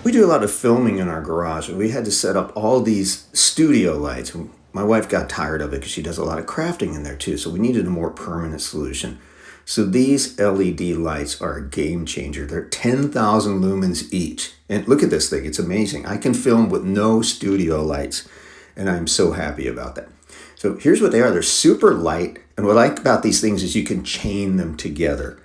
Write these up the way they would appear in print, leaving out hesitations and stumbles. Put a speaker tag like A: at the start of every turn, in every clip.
A: We do a lot of filming in our garage, and we had to set up all these studio lights. My wife got tired of it because she does a lot of crafting in there too, so we needed a more permanent solution. So these LED lights are a game changer. They're 10,000 lumens each. And look at this thing, it's amazing. I can film with no studio lights, and I'm so happy about that. So here's what they are. They're super light, and what I like about these things is you can chain them together.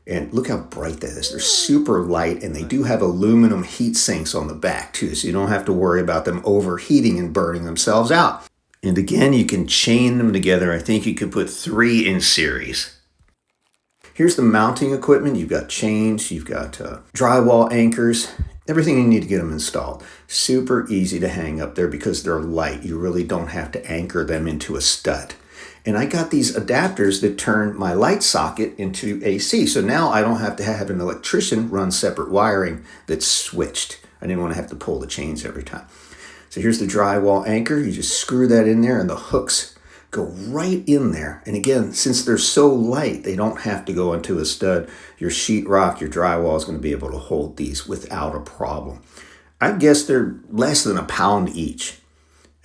A: And look how bright that is. They're super light, and they do have aluminum heat sinks on the back too, so you don't have to worry about them overheating and burning themselves out. And again, you can chain them together. I think you could put 3 in series. Here's the mounting equipment. You've got chains, you've got drywall anchors, everything you need to get them installed. Super easy to hang up there because they're light. You really don't have to anchor them into a stud. And I got these adapters that turn my light socket into AC. So now I don't have to have an electrician run separate wiring that's switched. I didn't want to have to pull the chains every time. So here's the drywall anchor. You just screw that in there and the hooks go right in there. And again, since they're so light, they don't have to go into a stud. Your sheetrock, your drywall is going to be able to hold these without a problem. I guess they're less than a pound each.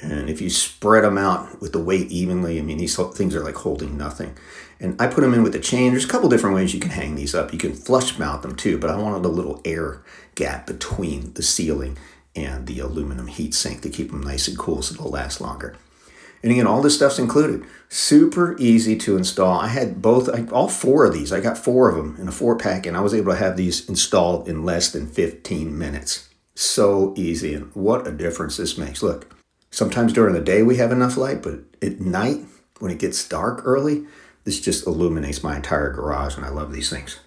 A: And if you spread them out with the weight evenly, I mean, these things are like holding nothing. And I put them in with the chain. There's a couple different ways you can hang these up. You can flush mount them too, but I wanted a little air gap between the ceiling and the aluminum heat sink to keep them nice and cool so they'll last longer. And again, all this stuff's included. Super easy to install. I had all 4 of these. I got 4 of them in a 4-pack, and I was able to have these installed in less than 15 minutes. So easy, and what a difference this makes. Look. Sometimes during the day we have enough light, but at night, when it gets dark early, this just illuminates my entire garage, and I love these things.